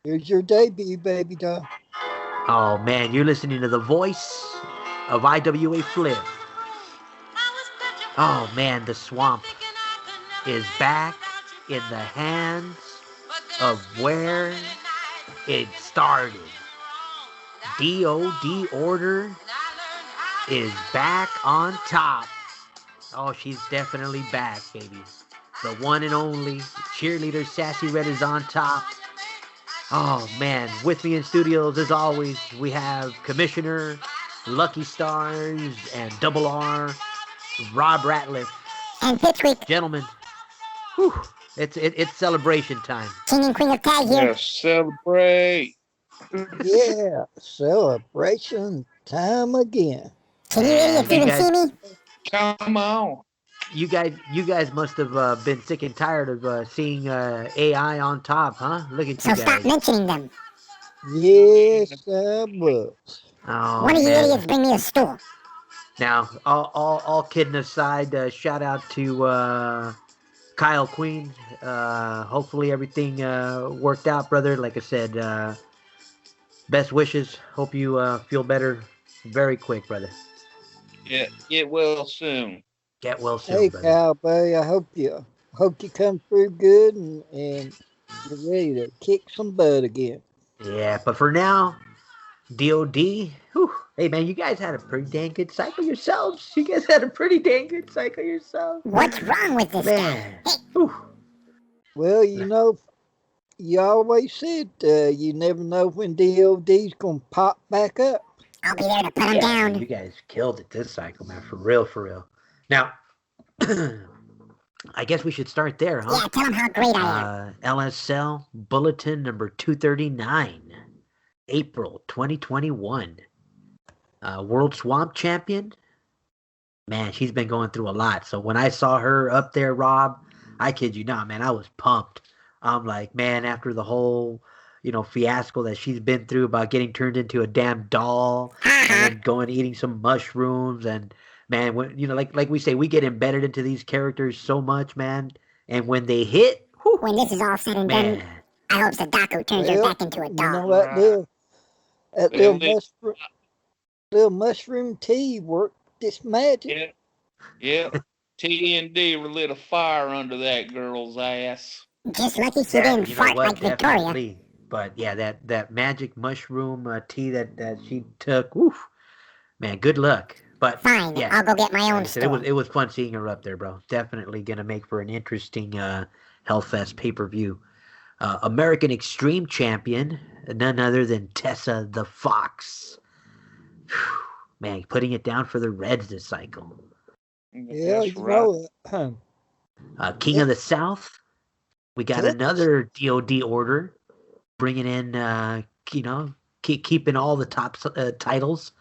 Here's your debut, baby doll. Oh man, you're listening to the voice of IWA Flip. Oh man, the swamp is back in the hands of where it started. DOD Order is back on top. Oh, she's definitely back, baby. The one and only cheerleader Sassy Red is on top. Oh man, with me in studios as always, we have Commissioner, Lucky Stars, and Double R, Rob Ratliff. And Pitchwick. Gentlemen, whew, it's celebration time. King and Queen of Tag here. Yes, celebrate. Yeah, celebration time again. Can you idiots even see me? Come on. You guys must have been sick and tired of seeing AI on top, huh? Look at So you guys. stop mentioning them. Yes, I was. Oh, One of you man. idiots bring me a stool. Now, all kidding aside, shout out to Kyle Queen. Hopefully everything worked out, brother. Like I said, best wishes. Hope you feel better very quick, brother. Yeah, get well soon. Get well soon, Hey, brother. cowboy, I hope you come through good and you're ready to kick some butt again. Yeah, but for now, DOD. Whew, hey, man, you guys had a pretty dang good cycle yourselves. You guys had a pretty dang good cycle yourselves. What's wrong with this Man. guy? Whew. Well, you know, you always said you never know when DOD's gonna pop back up. I'll be there to put him Yeah, down. you guys killed it this cycle, man. For real, for real. Now, I guess we should start there, huh? Yeah, tell him how great I am. LSL Bulletin number 239, April 2021. World Swamp Champion. Man, she's been going through a lot. So when I saw her up there, Rob, I kid you not, man, I was pumped. I'm like, man, after the whole, fiasco that she's been through about getting turned into a damn doll and then going eating some mushrooms and man, when like we say, we get embedded into these characters so much, man. And when they hit, whew, When this is all said and man, done, I hope Sadako turns her back into a You doll. know what, that Well, little mushroom tea worked this magic. Yeah. T&D lit a fire under that girl's ass. Just lucky she didn't you know fart what, like Victoria. definitely. But yeah, that magic mushroom tea that she took, woof, man, good luck. But Fine, yeah, I'll go get my like I own said, stool. it was fun seeing her up there, bro. Definitely gonna make for an interesting Hellfest pay-per-view. American Extreme Champion, none other than Tessa the Fox. Whew, man, putting it down for the Reds this cycle. Yeah, That's you right. know, King of the South, we got Yes. another DOD order, bringing in, keeping all the top titles.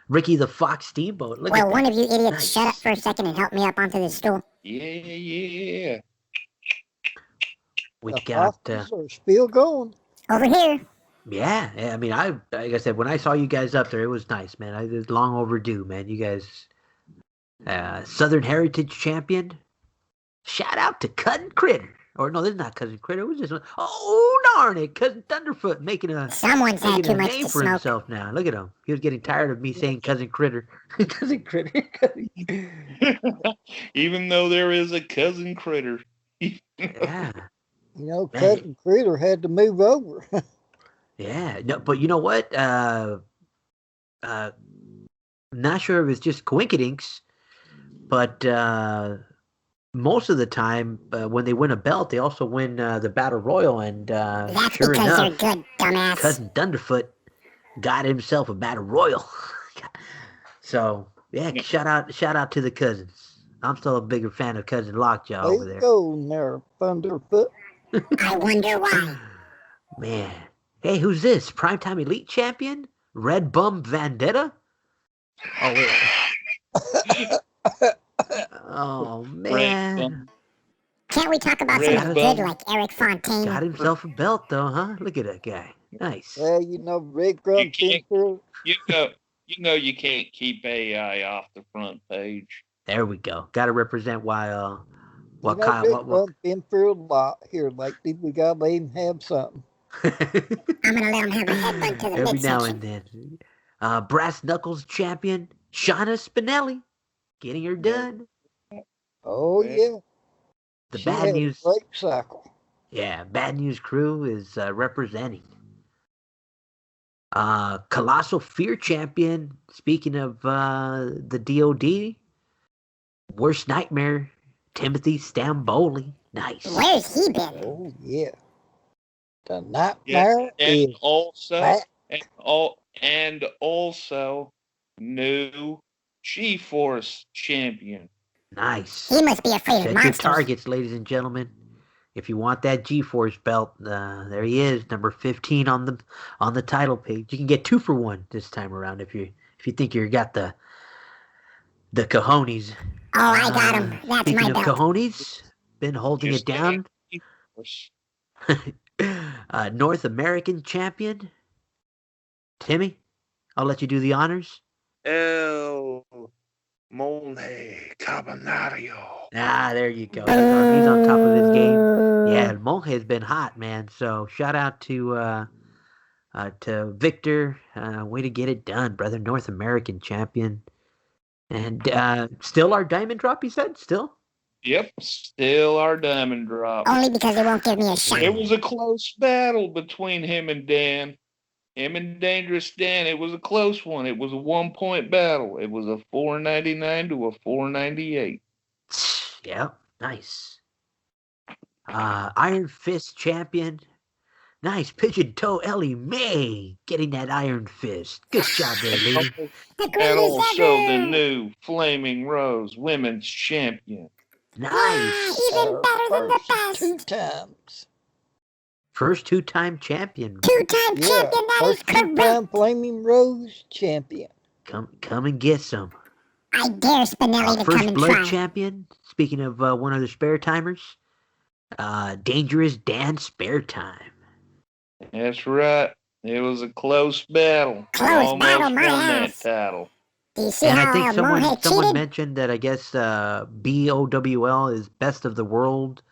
Ricky the Fox Steamboat. Look Well, at one that. of you idiots Nice. shut up for a second and help me up onto this stool. Yeah. We the got, Foxes are still going. Over here. yeah. I mean, like I said, when I saw you guys up there, it was nice, man. It was long overdue, man. You guys, Southern Heritage Champion. Shout out to Cousin Critter. Or no, this is not Cousin Critter. It was just, oh darn it, Cousin Thunderfoot making Someone's had too a much name to for smoke. himself now. Look at him. He was getting tired of me saying Cousin Critter. Cousin Critter. Even though there is a cousin critter. Yeah. You know, Man. Cousin Critter had to move over. Yeah. No, but you know what? Not sure if it's just coincidence, but most of the time when they win a belt, they also win the Battle Royal. And That's sure because enough, they're good, dumbass. Cousin Thunderfoot got himself a Battle Royal. So yeah, shout out to the cousins. I'm still a bigger fan of Cousin Lockjaw over Let's there. go there, Thunderfoot. I wonder why. Man. Hey, who's this? Primetime Elite Champion? Red Bum Vendetta? Oh, wait. Oh, man. Can't we talk about Red somebody Bum. good like Eric Fontaine? Got himself a belt, though, huh? Look at that guy. Nice. Well, you know, Red Grump can't- Benfield. You can't keep AI off the front page. There we go. Got to represent why, You know, Red Grump Benfield lot here lately. We gotta let him have something. I'm gonna let him have a headbutt to the Every now midsection. and then. Brass Knuckles champion Shauna Spinelli getting her done. Oh, yeah. The She bad had news. a great cycle. Yeah, Bad News Crew is representing. Colossal Fear champion. Speaking of the DOD, Worst Nightmare, Timothy Stamboli. Nice. Where's he been? Oh, yeah. The Yeah, nightmare and is also, back. and also, new G-Force champion. Nice. He must be afraid of Set your monsters. targets, ladies and gentlemen. If you want that G-Force belt, there he is, number 15 on the title page. You can get 2 for 1 this time around if you think you got the cojones. Oh, I got him. That's Speaking my of belt. cojones, been holding Just it down. G-Force. North American champion, Timmy. I'll let you do the honors. El Monte Cabernario. There you go. He's on top of his game. Yeah, Monge's been hot, man. So shout out to Victor. Way to get it done, brother. North American champion. And still our diamond drop, he said? Still? Yep, still our diamond drop. Only because they won't give me a shot. It was a close battle between him and Dan. Him and Dangerous Dan, it was a close one. It was a 1-point battle. It was a 499 to a 498. Yeah, nice. Iron Fist champion. Nice. Pigeon Toe Ellie May getting that Iron Fist. Good job there, lady. The And greatest also the ever. new Flaming Rose women's champion. Nice. Even better than the First two best. times. First 2-time champion. Two-time Yeah. champion, that is First two-time correct. Flaming Rose champion. Come and get some. I dare Spinelli to come First and blood try. champion. Speaking of one of the spare timers, Dangerous Dan Spare Time. That's right. It was a close battle. Close Almost battle, my won that ass. title. Do you see And how I think Mohe someone cheated? mentioned that I guess BOWL is best of the world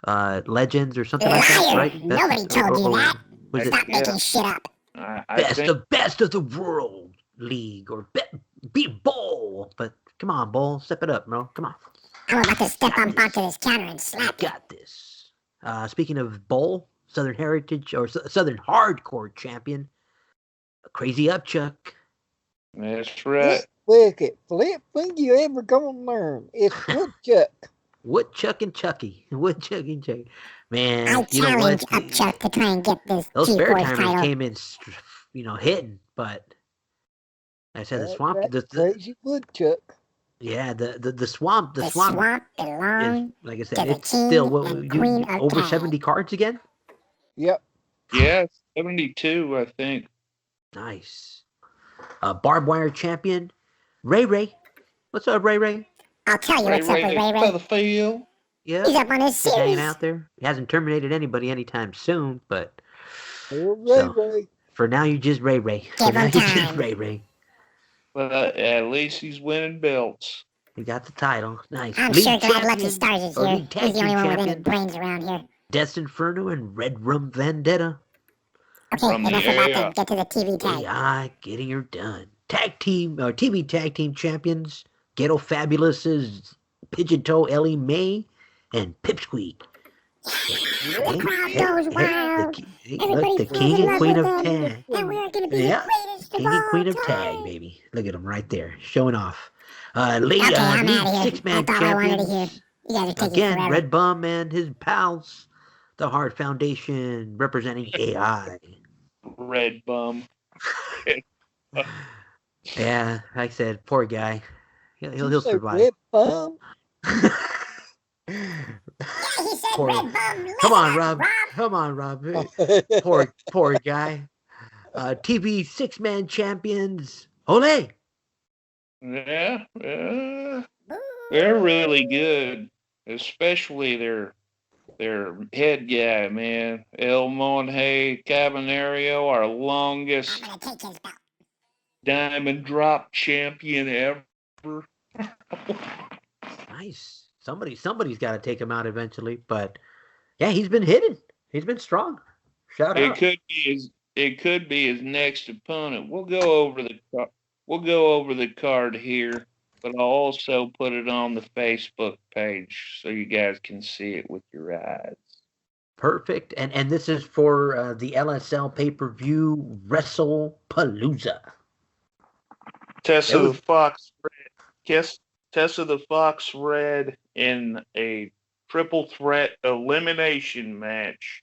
legends or something like that, Liar. right? Nobody told you that. Was it Stop Yeah. making shit up. I think best of the world league or beat Bull? But come on, Bull, step it up, bro. Come on. I'm about to step Got up this. onto this counter and You slap you. got this. Speaking of Bull, Southern Heritage or Southern Hardcore champion, Crazy Upchuck. that's right. Wicked. Flip, when you ever gonna learn? It's Woodchuck. Woodchuck and Chucky. Woodchuck and Chucky. Man, I you know challenge what? Upchuck to try and get this Those spare G-Force timers title. came in, hitting, but I said the swamp. That crazy Woodchuck. Yeah, the swamp. The swamp Is, belongs like I said, to the it's still king and queen of over tag. 70 cards again. Yep. Yeah, 72, I think. Nice. Barbed wire champion, Ray Ray. What's up, Ray Ray? I'll tell you what's up with Ray Ray. Featherfield. Yeah, He's up on his just hanging series. out there. He hasn't terminated anybody anytime soon, but Little Ray So- Ray. for now you just Ray Ray. For Give now him you just time. Ray Ray. But at least he's winning belts. He got the title. Nice. I'm League sure glad Lucky champion, Stars is or here. League He's tag the only team one with any champion, brains around here. Death Inferno and Red Rum Vendetta. Okay, From the enough about AI. that. Get to the TV tag. AI getting her done. Tag team or TV tag team champions, Ghetto Fabulous's Pigeon Toe Ellie May and Pipsqueak. The crowd goes wild. Look, the Everybody's king in and love queen with of them. tag. And we're going to be Yeah, the greatest King of and all queen of time. tag, baby. Look at them right there, showing off. Okay, League I'm out of here. six-man That's all I wanted to hear. champions. You guys are taking Again, forever. Red Bum and his pals, the Hart Foundation, representing AI. Red bum. Yeah, like I said, poor guy. He'll You say survive. Red Bum? He said Poor- red bum. Come on, Listen Rob. up, Come on, Rob. Poor guy. TV six-man champions. Ole. Yeah, they're really good, especially their head guy, man. El Monte Cabernario, our longest I'm going to take his belt. diamond drop champion ever. Nice. Somebody's got to take him out eventually. But yeah, he's been hitting. He's been strong. Shout It out. could be his next opponent. We'll go over the card here, but I'll also put it on the Facebook page so you guys can see it with your eyes. Perfect. And this is for the LSL pay-per-view WrestlePalooza. Tessa the Fox Red in a triple threat elimination match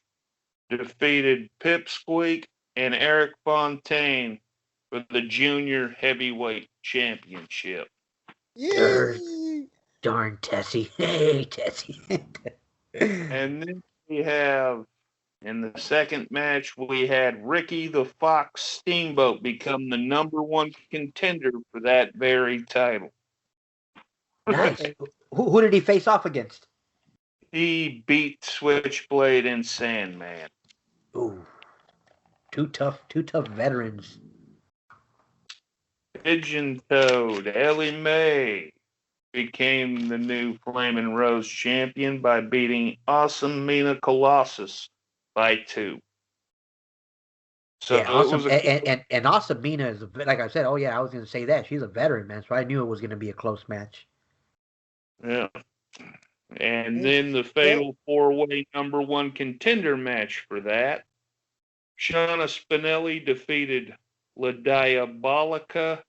defeated Pipsqueak and Eric Fontaine for the Junior Heavyweight Championship. Yay! Darn Tessie. Hey, Tessie. And then we have, in the second match, we had Ricky the Fox Steamboat become the number one contender for that very title. Nice. Who did he face off against? He beat Switchblade and Sandman. Ooh. Two tough veterans. Pigeon Toad, Ellie Mae, became the new Flamin' Rose champion by beating Awesome Mina Colossus by 2. So Yeah, awesome. it was And Awesome Mina is, like I said, oh yeah, I was going to say that. She's a veteran, man, so I knew it was going to be a close match. yeah. And then the fatal 4-way number 1 contender match for that. Shauna Spinelli defeated La Diabolica,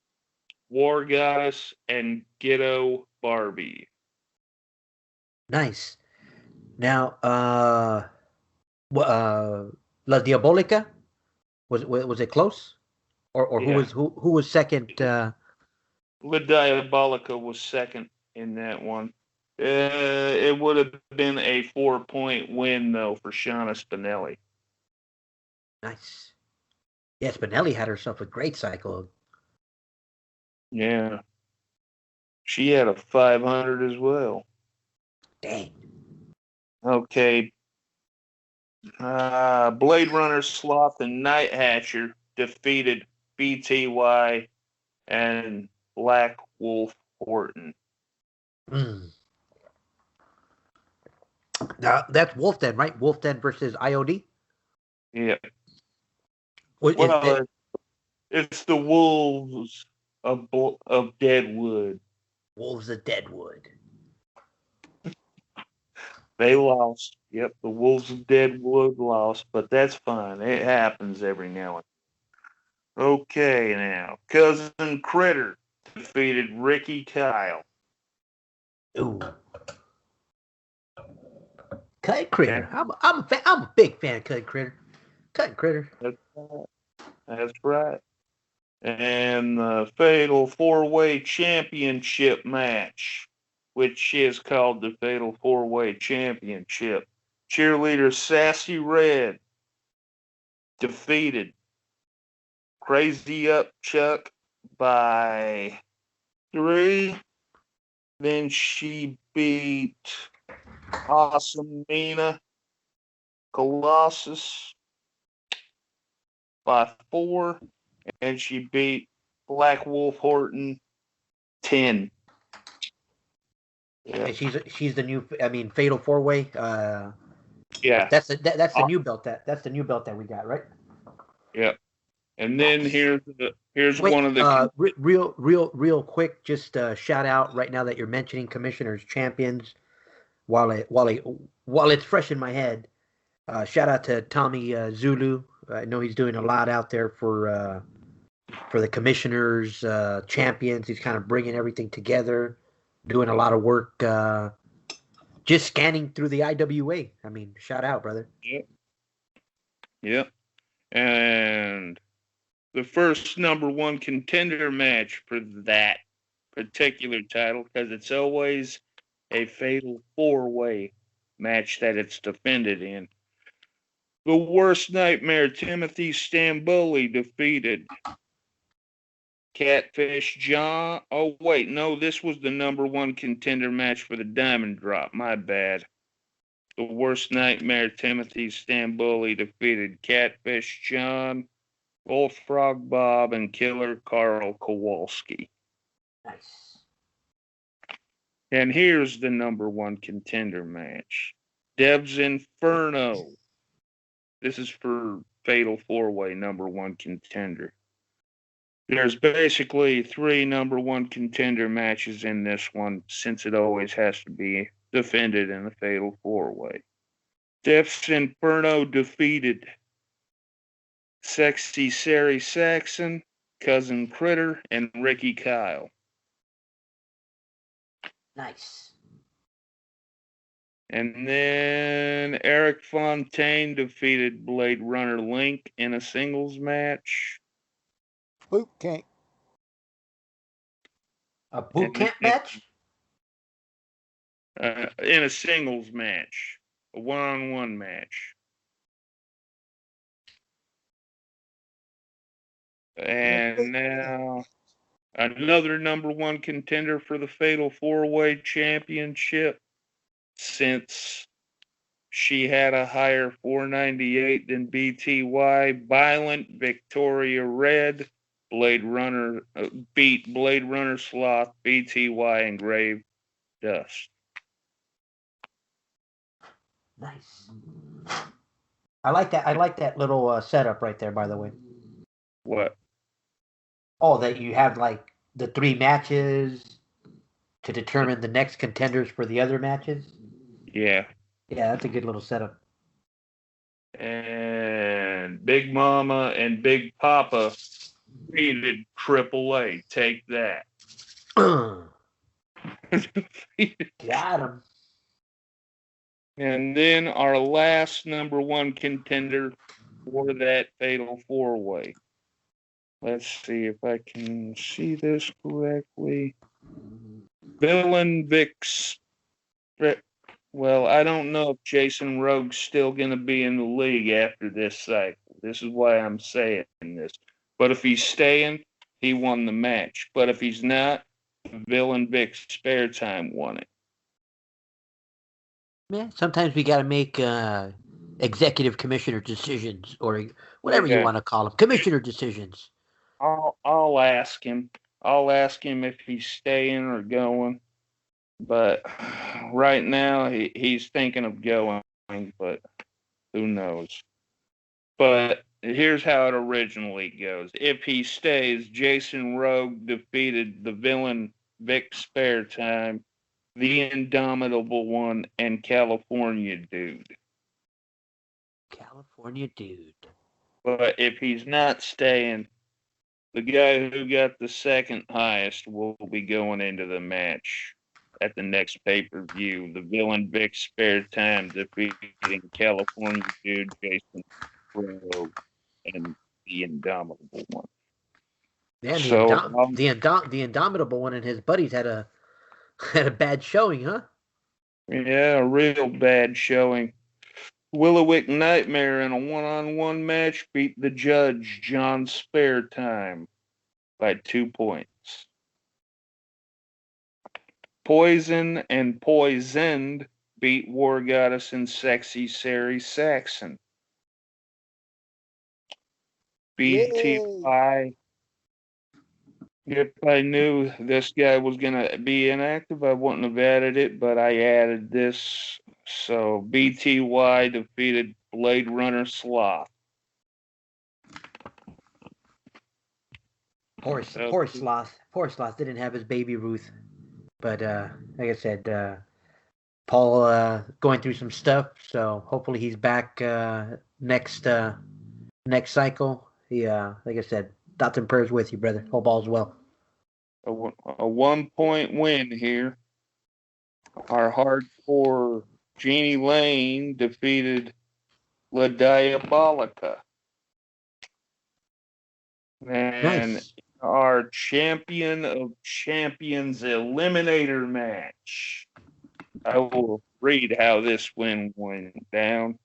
War Goddess, and Ghetto Barbie. Nice. Now, La Diabolica, was it close? Or Yeah. who was second? La Diabolica was second in that one. It would have been a 4-point win, though, for Shauna Spinelli. Nice. Yeah, Spinelli had herself a great cycle. Yeah. She had a 500 as well. Dang. Okay. Blade Runner Sloth and Night Hatcher defeated BTY and Black Wolf Horton. Now, that's Wolf Den, right? Wolf Den versus IOD? Yeah. Well, it's the Wolves of Deadwood. Wolves of Deadwood. They lost. Yep, the Wolves of Deadwood lost, but that's fine. It happens every now and then. Okay, now. Cousin Critter defeated Ricky Kyle. Ooh. Cut Critter. I'm a big fan of Cut Critter. Cut Critter. That's right. And the Fatal 4-Way Championship match, which is called the Fatal 4-Way Championship. Cheerleader Sassy Red defeated Crazy Up Chuck by 3. Then she beat Awesome Mina Colossus by 4. And she beat Black Wolf Horton 10. Yeah. And she's the new. I mean, Fatal 4-Way. Yeah, that's the new belt. That's the new belt that we got, right? Yeah. And then here's Wait, one of the real quick. Just shout out right now that you're mentioning Commissioners Champions. While it's fresh in my head, shout out to Tommy Zulu. I know he's doing a lot out there for the Commissioners Champions. He's kind of bringing everything together, doing a lot of work, just scanning through the IWA. I mean, shout out, brother. Yep. And the first number 1 contender match for that particular title, because it's always a fatal 4-way match that it's defended in. The Worst Nightmare Timothy Stamboli defeated Catfish John. Oh, wait, no, this was the number 1 contender match for the Diamond Drop. My bad. The Worst Nightmare Timothy Stamboli defeated Catfish John, Bullfrog Bob, and Killer Carl Kowalski. Nice. And here's the number 1 contender match. Dev's Inferno This is for Fatal 4-Way number one contender. There's basically 3 number one contender matches in this one, since it always has to be defended in a Fatal 4-Way. Death's Inferno defeated Sexy Sari Saxon, Cousin Critter, and Ricky Kyle. Nice. And then Eric Fontaine defeated Blade Runner Link in a singles match. Boot camp. A boot camp match? In a singles match. A one-on-one match. And now another number one contender for the Fatal 4-Way Championship, since she had a higher 498 than BTY. Violent Victoria Red beat Blade Runner Sloth, BTY, and Grave Dust. Nice. I like that. I like that little setup right there. By the way. What? Oh, that you have like the 3 matches to determine the next contenders for the other matches. Yeah. Yeah, that's a good little setup. And Big Mama and Big Papa defeated AAA. Take that. Got him. And then our last number one contender for that Fatal 4-Way. Let's see if I can see this correctly. Villain Vix. Well, I don't know if Jason Rogue's still going to be in the league after this cycle. This is why I'm saying this. But if he's staying, he won the match. But if he's not, Villain Vic's Spare Time won it. Yeah, sometimes we got to make executive commissioner decisions, or whatever you want to call them, commissioner decisions. I'll ask him. I'll ask him if he's staying or going. But right now he's thinking of going, but who knows? But here's how it originally goes. If he stays, Jason Rogue defeated the Villain Vic Spare Time, the Indomitable One, and California Dude. California Dude. But if he's not staying, the guy who got the second highest will be going into the match at the next pay-per-view. The Villain Vic Spare Time defeating California Dude, Jason Rogue, and the Indomitable One. Man, So, the Indomitable One and his buddies had a bad showing, huh? Yeah, a real bad showing. Willowick Nightmare in a one-on-one match beat the Judge, John Spare Time, by 2 points. Poison and Poisoned beat War Goddess and Sexy Sari Saxon. BTY. If I knew this guy was going to be inactive, I wouldn't have added it, but I added this. So BTY defeated Blade Runner Sloth. Poor Sloth. Poor Sloth didn't have his baby Ruth. But like I said, Paul going through some stuff, so hopefully he's back next cycle. He like I said, thoughts and prayers with you, brother. Hope all's well. A 1-point win here. Our hardcore Jeannie Lane defeated La Diabolica. And Nice. our Champion of Champions Eliminator match. I will read how this win went down.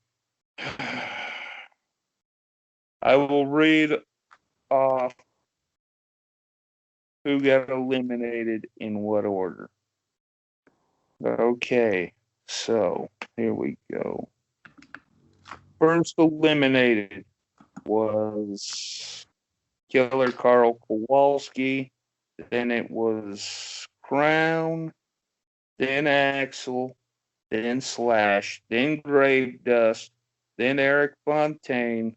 I will read off who got eliminated in what order. Okay, so here we go. First eliminated was Killer Carl Kowalski. Then it was Crown. Then Axel. Then Slash. Then Grave Dust. then Eric Fontaine,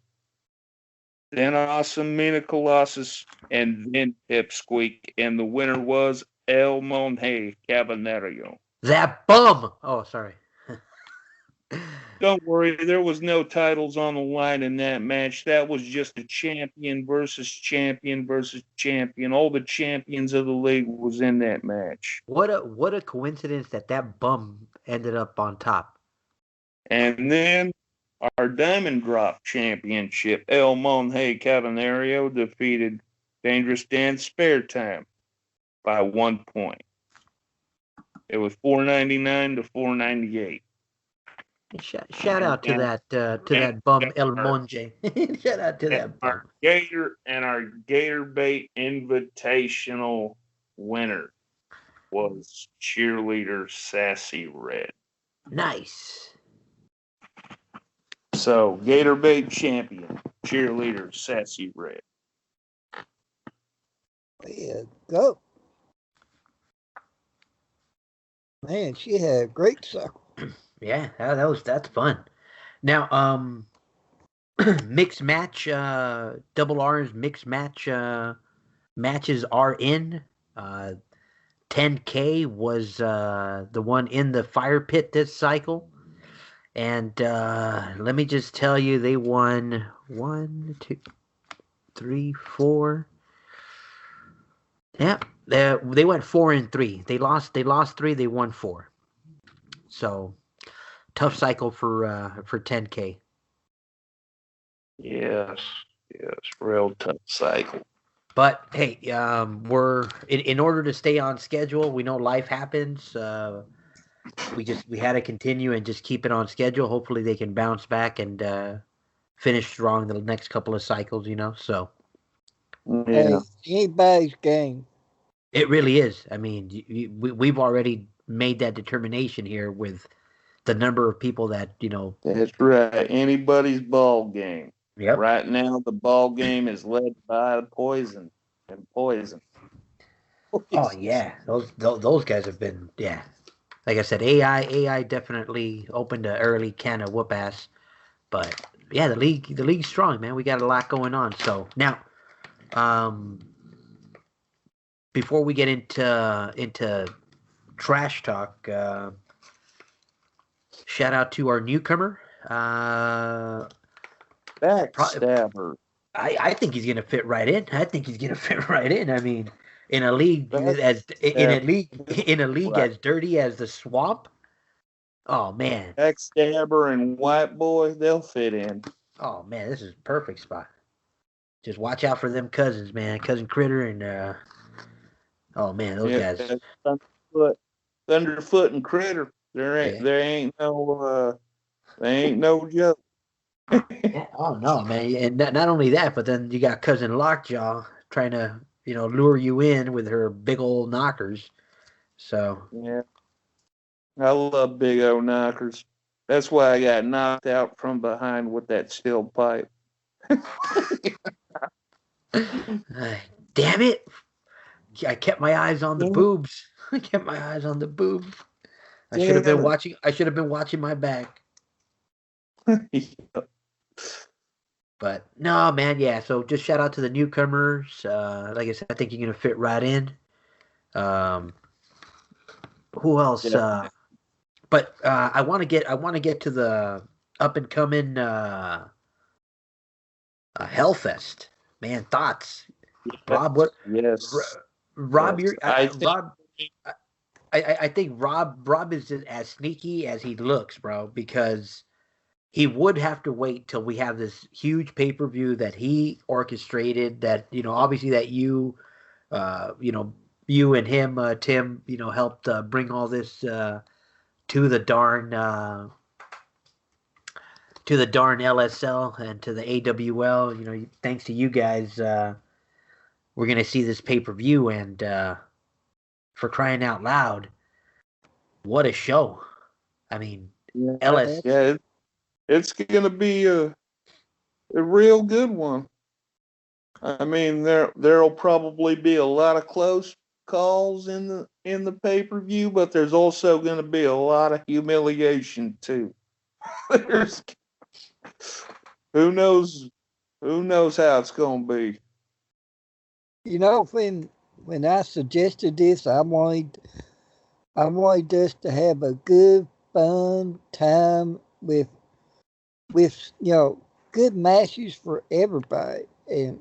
then Awesome Mina Colossus, and then Pipsqueak. And the winner was El Monje Cabanero. That bum. Oh, sorry. Don't worry, there was no titles on the line in that match. That was just a champion versus champion versus champion. All the champions of the league was in that match. What a coincidence that bum ended up on top. And then our Diamond Drop Championship, El Monje Cabanero defeated Dangerous Dan Spare Time by 1 point. It was $4.99 to $4.98. Shout out to that bum El Monje. Shout out to that bum. Our Gator Bait Invitational winner was cheerleader Sassy Red. Nice. So Gator Bait champion, cheerleader Sassy Red. Yeah, go. Man, she had a great sucker. Yeah, that's fun. Now, mixed match, double R's mixed match matches are in. 10K was the one in the fire pit this cycle, and let me just tell you, they won 1, 2, 3, 4. Yeah, they went 4-3. They lost 3. They won 4. So. Tough cycle for 10K. Yes, real tough cycle. But hey, we're in order to stay on schedule. We know life happens. We had to continue and just keep it on schedule. Hopefully, they can bounce back and finish strong the next couple of cycles. So Yeah. Hey, anybody's game. it really is. I mean, we've already made that determination here with the number of people that. That's right. Anybody's ball game. Yep. Right now, the ball game is led by Poison and Poison. Oh yeah, those guys have been Like I said, AI definitely opened an early can of whoop ass, but yeah, the league's strong, man. We got a lot going on. So now, before we get into trash talk, shout out to our newcomer. Backstabber. I think he's gonna fit right in. I mean, in a league as dirty as the Swamp. Oh man. Backstabber and White Boy, they'll fit in. Oh man, this is a perfect spot. Just watch out for them cousins, man. Cousin Critter and oh man, those guys. Thunderfoot and Critter. There ain't no joke. Yeah, oh no, man. And not only that, but then you got Cousin Lockjaw trying to, lure you in with her big old knockers. So yeah. I love big old knockers. That's why I got knocked out from behind with that steel pipe. Damn it! I kept my eyes on the boobs. I kept my eyes on the boobs. I should have been watching. I should have been watching my back. But no, man, yeah. So just shout out to the newcomers. Like I said, I think you're gonna fit right in. Who else? Yeah. But I want to get to the up and coming Hellfest. Man, thoughts, Rob? What? Yes, Rob, yes. I think Rob is as sneaky as he looks, bro, because he would have to wait till we have this huge pay-per-view that he orchestrated, that, obviously that you and him, Tim, helped bring all this to the darn LSL and to the AWL. Thanks to you guys, we're going to see this pay-per-view, and for crying out loud, what a show. I mean, LS. Yeah, it's going to be a real good one. I mean, there'll probably be a lot of close calls in the pay-per-view, but there's also going to be a lot of humiliation too. Who knows? Who knows how it's gonna be? You know, when I suggested this, I wanted us to have a good, fun time with good matches for everybody, and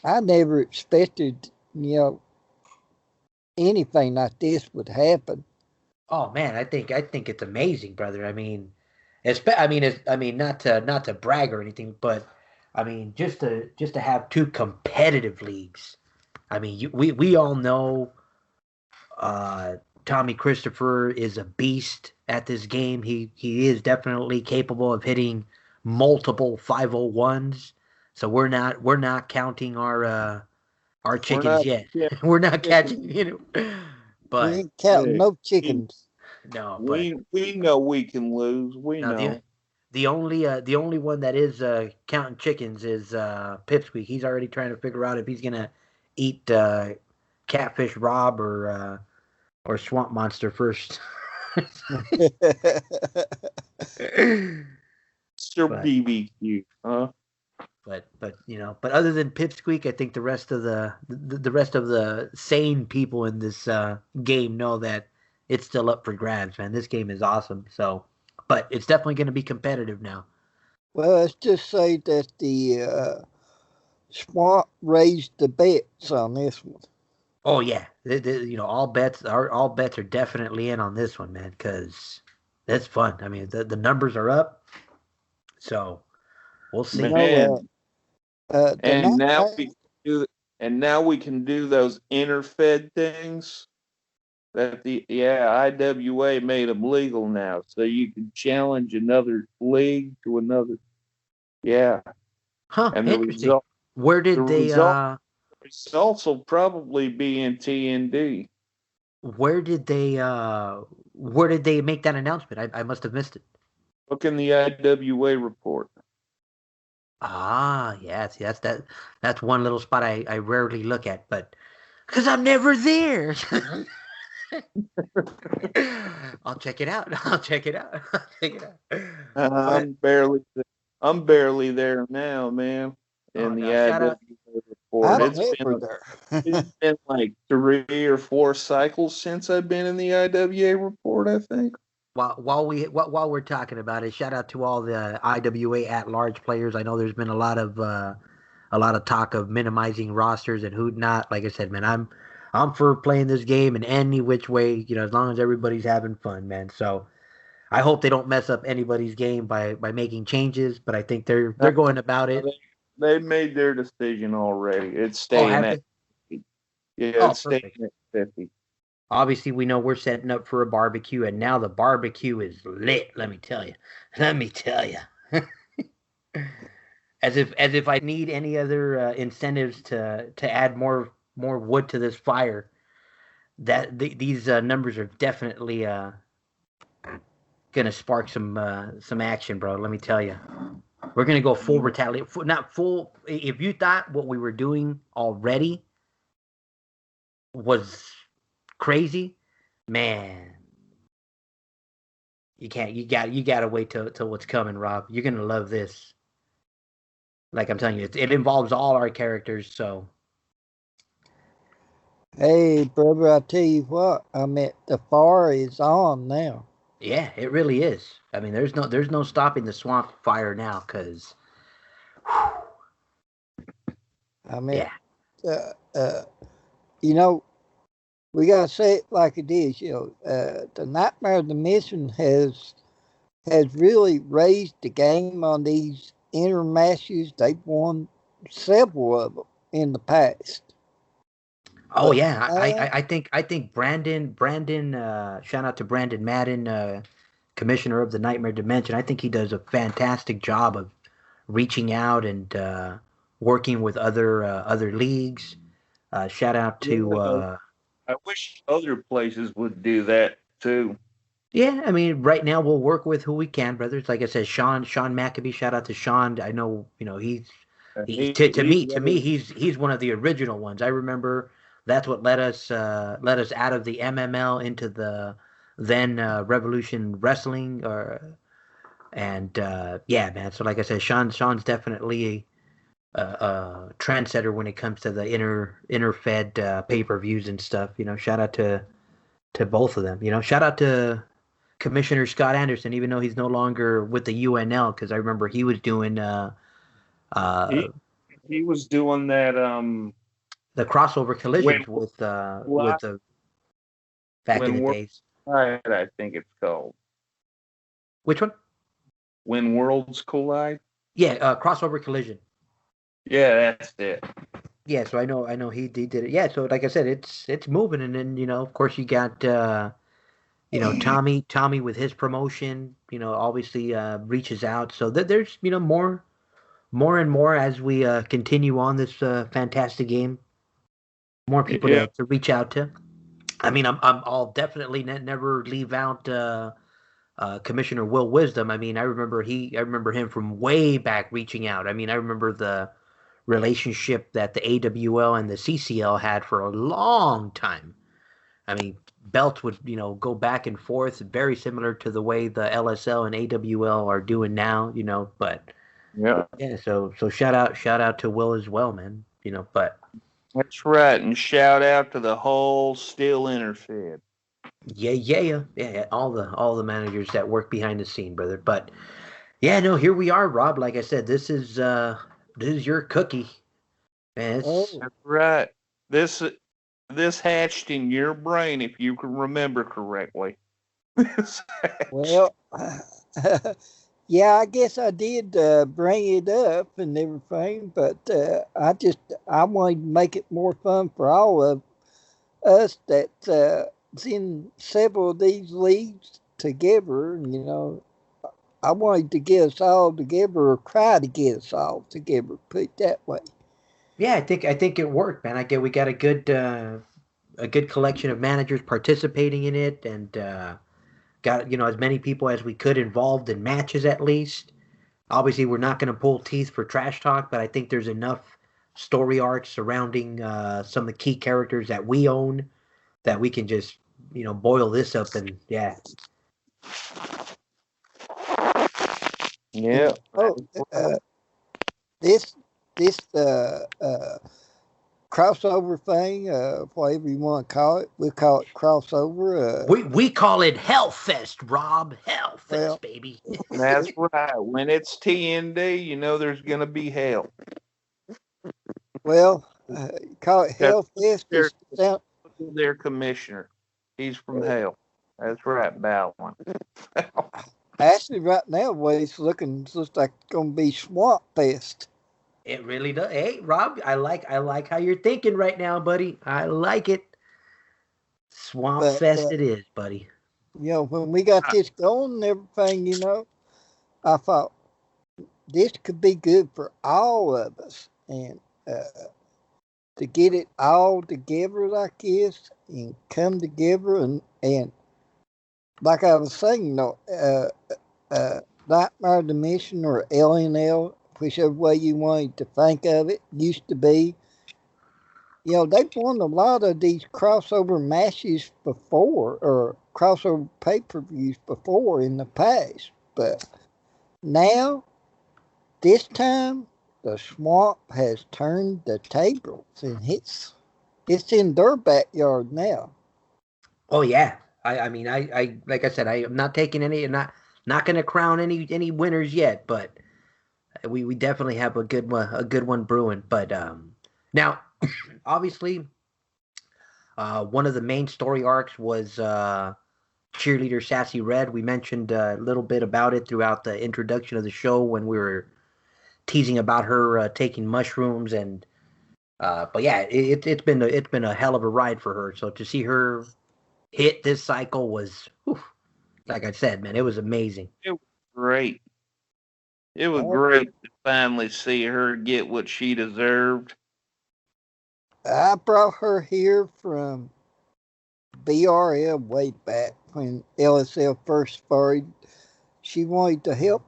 I never expected anything like this would happen. Oh man, I think it's amazing, brother. I mean, not to brag or anything, but I mean, just to have two competitive leagues. I mean, we all know Tommy Christopher is a beast at this game. He is definitely capable of hitting multiple 501s. So we're not counting our chickens yet. Yeah, We're not catching, We but ain't counting no we, chickens. no, but we know we can lose. We now know. the only one that is counting chickens is Pipsqueak. He's already trying to figure out if he's gonna eat Catfish Rob or Swamp Monster first. Mr. but BBQ, huh? but other than Pipsqueak, I think the rest of the rest of the sane people in this game know that it's still up for grabs, man. This game is awesome. So, but it's definitely going to be competitive now. Well, let's just say that the Swamp raised the bets on this one. Oh yeah, all bets are definitely in on this one, man, because that's fun. I mean, the numbers are up, so we'll see. Man, The and now night, we can do and now we can do those interfed things that the IWA made them legal now, so you can challenge another league to another. Yeah, Huh? and Interesting. Where the did they results will probably be in TND. where did they where did they make that announcement? I must have missed it. Look in the IWA report. Ah, yeah, see, that's one little spot I rarely look at, but because I'm never there. I'll check it out. I'll check it out. I'll check it out. But I'm barely there now, man. oh In the no, shout IWA out. report, I'm never there. it's been like 3 or 4 cycles since I've been in the IWA report. I think. While we're talking about it, shout out to all the IWA at large players. I know there's been a lot of talk of minimizing rosters and who not. Like I said, man, I'm for playing this game in any which way, as long as everybody's having fun, man. So I hope they don't mess up anybody's game by making changes, but I think they're going about it. They made their decision already. It's Oh, staying have at they? 50. Yeah, Oh, it's staying perfect. at 50. Obviously, we know we're setting up for a barbecue, and now the barbecue is lit. Let me tell you. Let me tell you. as if I need any other incentives to add more wood to this fire. These numbers are definitely gonna spark some action, bro. Let me tell you. We're gonna go full retaliate. Not full. If you thought what we were doing already was crazy, man, you can't. You gotta wait till what's coming, Rob. You're gonna love this. Like I'm telling you, it involves all our characters. So, Hey, brother, I tell you what, I mean, the fire is on now. yeah, it really is. I mean, there's no stopping the swamp fire now, because, I mean, yeah. you know, we gotta say it like it is. The Nightmare Dimension has really raised the game on these inter matches. They've won several of them in the past. Oh But yeah, I think Brandon shout out to Brandon Madden, commissioner of the Nightmare Dimension. I think he does a fantastic job of reaching out and working with other leagues. Shout out to I wish other places would do that too. yeah. I mean, right now we'll work with who we can, brothers. Like I said, Sean Maccabee. Shout out to Sean. I know he's to me he's one of the original ones. I remember that's what led us out of the MML into the then Revolution Wrestling, And yeah, man. So like I said, Sean's definitely a trendsetter when it comes to the inter-fed pay-per-views and stuff. Shout out to both of them. Shout out to Commissioner Scott Anderson, even though he's no longer with the UNL, because I remember he was doing He was doing that the crossover collisions when with the back in the World days. Collide, I think it's called. Which one? When Worlds Collide. Yeah, crossover collision. Yeah, that's it. Yeah, so I know he did it. Yeah, so like I said, it's moving, and then of course you got Tommy with his promotion. Obviously reaches out. So there's more and more as we continue on this fantastic game. More people Yeah. to reach out to. I mean, I'll definitely never leave out Commissioner Will Wisdom. I mean, I remember him from way back reaching out. I mean, I remember the relationship that the AWL and the CCL had for a long time. I mean, belts would go back and forth, very similar to the way the LSL and AWL are doing now. But Yeah, so shout out to Will as well, man. But that's right. And shout out to the whole Still Interfed. yeah. All the managers that work behind the scene, brother. But yeah, no, here we are, Rob. Like I said, this is your cookie. Man, Oh, That's right. This hatched in your brain, if you can remember correctly. well, yeah, I guess I did bring it up and everything, but I wanted to make it more fun for all of us that's in several of these leagues together. And, I wanted to get us all together, or try to get us all together, put it that way. yeah. I think it worked, man. We got a good collection of managers participating in it, and got as many people as we could involved in matches at least. Obviously, we're not going to pull teeth for trash talk, but I think there's enough story arcs surrounding some of the key characters that we own that we can just boil this up, and yeah. Yeah. Oh, this crossover thing, whatever you want to call it, we call it crossover. We call it Hellfest, Rob. Hellfest, Well, baby. That's right. When it's TND, there's going to be hell. Well, call it That's Hellfest. their commissioner. He's from hell. That's right, Baldwin. Actually, right now, it's looking just like it's going to be Swamp Fest. It really does. Hey, Rob, I like how you're thinking right now, buddy. I like it. Swamp Fest it is, buddy. When we got this going and everything, I thought this could be good for all of us. And to get it all together like this and come together and like I was saying, Nightmare Dimension or LNL, whichever way you wanted to think of it, used to be. They've won a lot of these crossover matches before, or crossover pay-per-views before in the past. But now, this time, the Swamp has turned the tables, and it's in their backyard now. Oh yeah. I mean, I like I said, I am not taking any, not going to crown any winners yet, but we definitely have a good one brewing. But now, obviously, one of the main story arcs was cheerleader Sassy Red. We mentioned a little bit about it throughout the introduction of the show when we were teasing about her taking mushrooms, and but yeah, it's been a hell of a ride for her. So to see her hit this cycle was, like I said, man, it was amazing. It was great. It was great to finally see her get what she deserved. I brought her here from BRL way back when LSL first started. She wanted to help,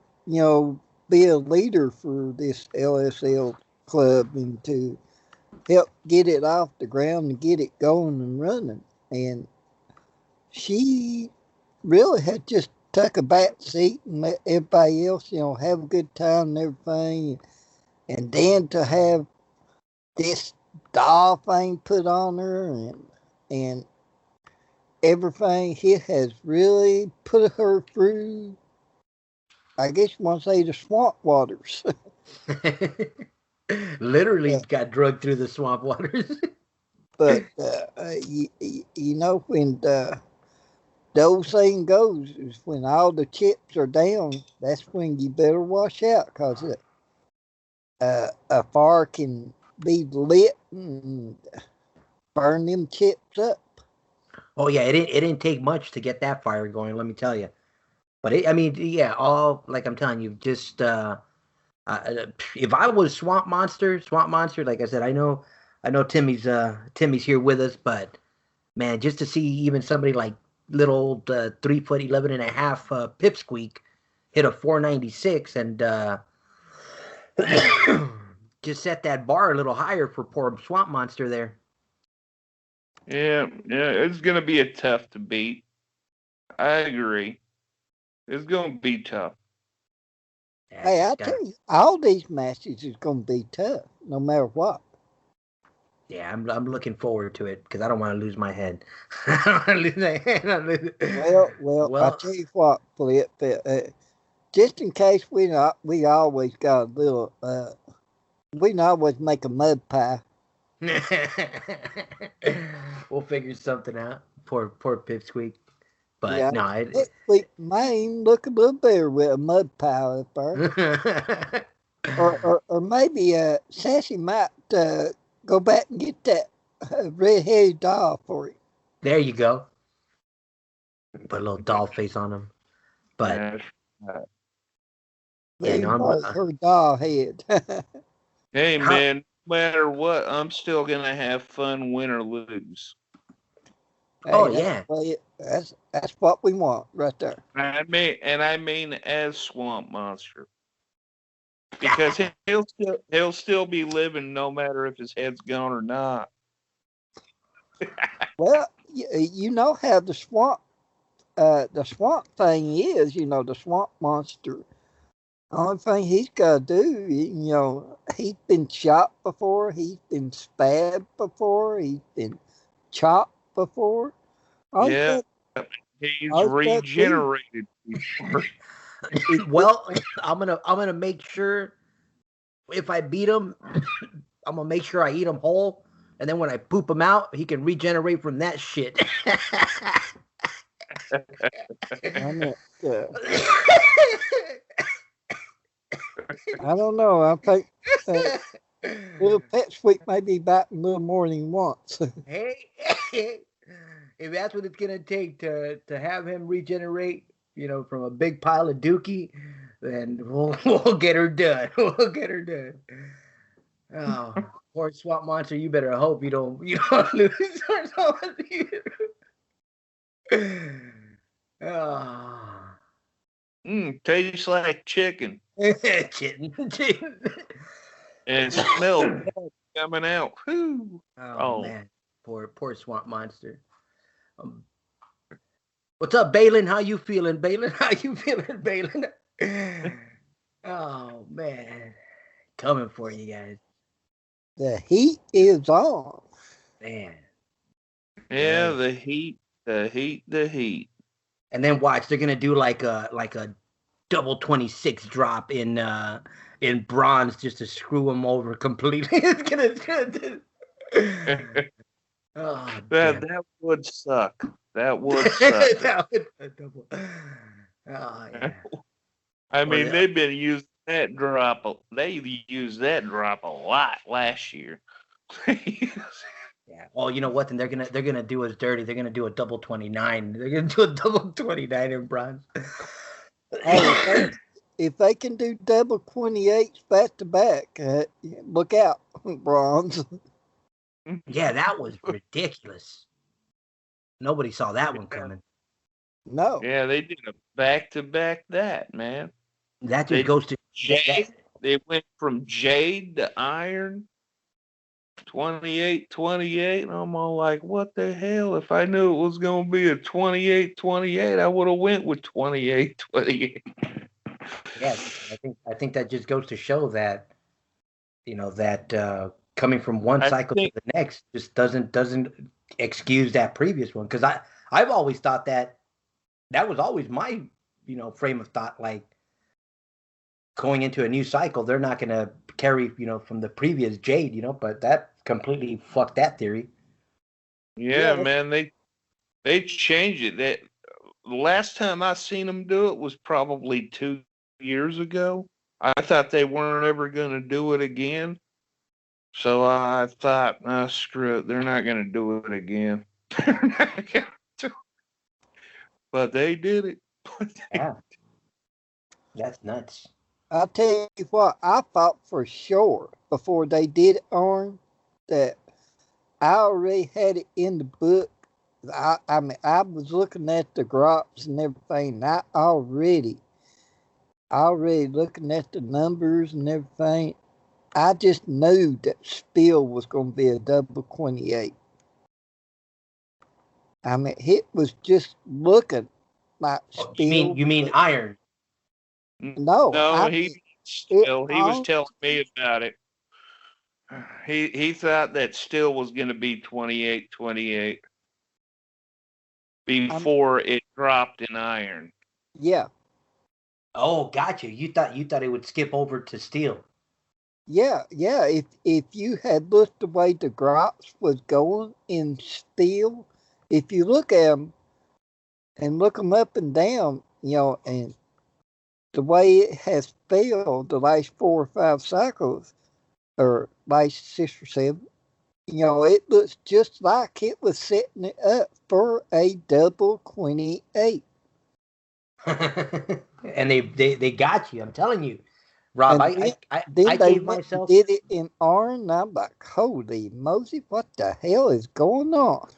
be a leader for this LSL club and to help get it off the ground and get it going and running. And she really had just took a back seat and let everybody else, have a good time and everything. And then to have this doll thing put on her and everything, it has really put her through, I guess you want to say, the swamp waters. Literally got drugged through the swamp waters. But, when the old saying goes, is when all the chips are down, that's when you better watch out, because a fire can be lit and burn them chips up. Oh yeah, it didn't take much to get that fire going, let me tell you. But all like I'm telling you, just if I was Swamp Monster, like I said, I know Timmy's here with us, but man, just to see even somebody like little old 3'11.5" Pipsqueak hit a 496 and just set that bar a little higher for poor Swamp Monster there. Yeah, it's gonna be a tough to beat. I agree. It's gonna be tough. Hey, I tell you, all these matches is going to be tough, no matter what. Yeah, I'm looking forward to it because I don't want to lose my head. I don't want to lose my head. Well, I tell you what, Flip, just in case we always got a little, we can always make a mud pie. We'll figure something out. Poor Pipsqueak. But yeah, no, Pipsqueak may look a little better with a mud pie up there. or maybe Sassy might go back and get that red-headed doll for you. There you go. Put a little doll face on him. But her doll head. Hey man, no matter what, I'm still gonna have fun, win or lose. Hey, that's what we want right there. I mean as Swamp Monster, because he'll still be living no matter if his head's gone or not. Well, you know how the swamp thing is. The swamp monster. Only thing he's got to do, he's been shot before, he's been stabbed before, he's been chopped before. He's regenerated before. Well, I'm gonna make sure if I beat him, I'm gonna make sure I eat him whole, and then when I poop him out, he can regenerate from that shit. I don't know. I think little Pipsqueak may be back a little more than once. Hey, if that's what it's gonna take to have him regenerate, from a big pile of dookie, then we'll get her done. We'll get her done. Oh, poor Swamp Monster! You better hope you don't lose. Oh. Tastes like chicken. Chicken. And smells coming out. Whew. Oh man, poor Swamp Monster. What's up, Balin? How you feeling, Balin? How you feeling, Balin? Oh man, coming for you guys. The heat is on. Man. Yeah, the heat. And then watch, they're gonna do like a double 26 drop in bronze just to screw him over completely. It's gonna that would suck. That would suck. Yeah. I mean, they've been using that drop. They used that drop a lot last year. Yeah. Well, you know what? Then they're gonna do us dirty. They're gonna do a double 29. They're gonna do a double 29 in bronze. Hey, if they can do double 28s back to back, look out, bronze. Yeah, that was ridiculous. Nobody saw that one coming. No. Yeah, they did a back to back that, man. That just goes to Jade. They went from Jade to Iron. 28-28. And I'm all like, what the hell? If I knew it was going to be a 28-28, I would have went with 28-28. Yeah, I think that just goes to show that coming from one I cycle to think, the next just doesn't excuse that previous one, because I've always thought that was always my frame of thought, like going into a new cycle they're not going to carry from the previous Jade, but that completely fucked that theory. yeah, man, they changed it. That the last time I seen them do it was probably 2 years ago. I thought they weren't ever going to do it again. So I thought, screw it, they're not going to do it again. They're not gonna do it. But they did it. Yeah, that's nuts. I'll tell you what, I thought for sure before they did it, Arn, that I already had it in the book. I mean, I was looking at the drops and everything. And I already looking at the numbers and everything. I just knew that Spill was going to be a double 28. I mean, it was just looking like Spill. You mean Iron? No, No, he was on, telling me about it. He thought that Still was going to be 28-28 before it dropped in Iron. Yeah. Oh, gotcha. You thought it would skip over to Steel. Yeah. If you had looked the way the drops was going in Steel, if you look at them and look them up and down, and the way it has failed the last 4 or 5 cycles, or last 6 or 7, it looks just like it was setting it up for a double 28. And they got you. I'm telling you, Rob. And I then they gave myself did it in Orange, and I'm like, holy Mosey, what the hell is going on?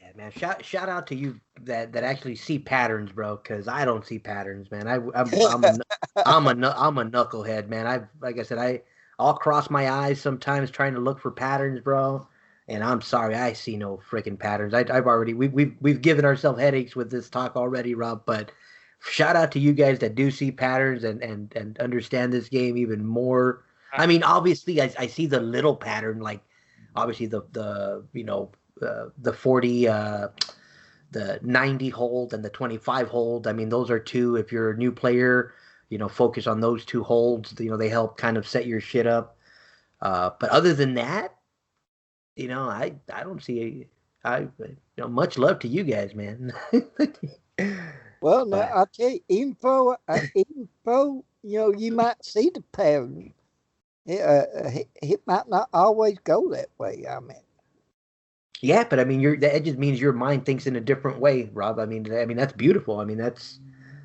Yeah, man. Shout out to you that actually see patterns, bro. Because I don't see patterns, man. I'm a knucklehead, man. Like I said, I'll cross my eyes sometimes trying to look for patterns, bro. And I'm sorry, I see no freaking patterns. I've already we've given ourselves headaches with this talk already, Rob. But shout out to you guys that do see patterns and understand this game even more. I mean, obviously, I see the little pattern, like obviously the 40, the 90 hold and the 25 hold. I mean, those are two. If you're a new player, focus on those two holds. They help kind of set your shit up. But other than that, I don't see. Much love to you guys, man. Well, now I'll tell you, info, you might see the pattern. It might not always go that way. I mean, yeah, but I mean, that just means your mind thinks in a different way, Rob. I mean, that's beautiful. I mean, that's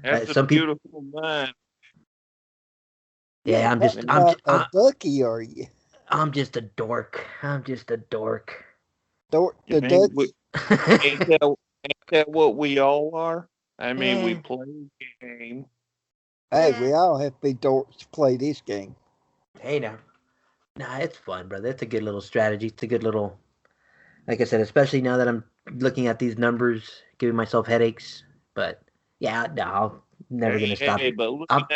a beautiful mind. Yeah, I'm just a ducky, are you? I'm just a dork. The ducky. Ain't that what we all are? I mean, we play a game. Hey, we all have to be dorks to play this game. Hey, now. Nah, it's fun, brother. It's a good little strategy. It's a good little, like I said, especially now that I'm looking at these numbers, giving myself headaches. But yeah, no, I'm never gonna stop. Hey, but looking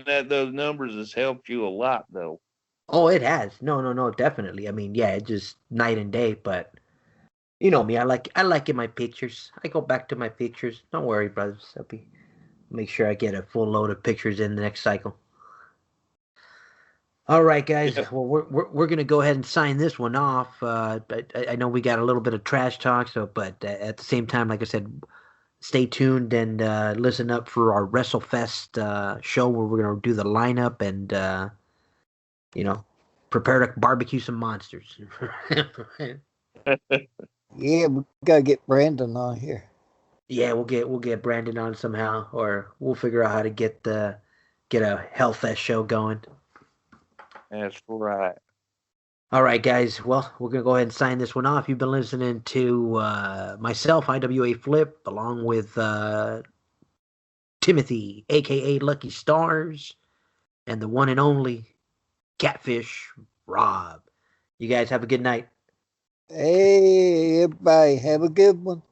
at those numbers has helped you a lot, though. Oh, it has. No, definitely. I mean, yeah, it's just night and day. But you know me, I like it my pictures. I go back to my pictures. Don't worry, brothers. I'll make sure I get a full load of pictures in the next cycle. All right, guys. Yeah. Well, we're gonna go ahead and sign this one off. But I know we got a little bit of trash talk, but at the same time, like I said, stay tuned and listen up for our WrestleFest show where we're gonna do the lineup and prepare to barbecue some monsters. Yeah, we gotta get Brandon on here. Yeah, we'll get Brandon on somehow, or we'll figure out how to get a Hellfest show going. That's right. All right, guys. Well, we're going to go ahead and sign this one off. You've been listening to myself, IWA Flip, along with Timothy, a.k.a. Lucky Stars, and the one and only Catfish Rob. You guys have a good night. Hey, everybody, have a good one.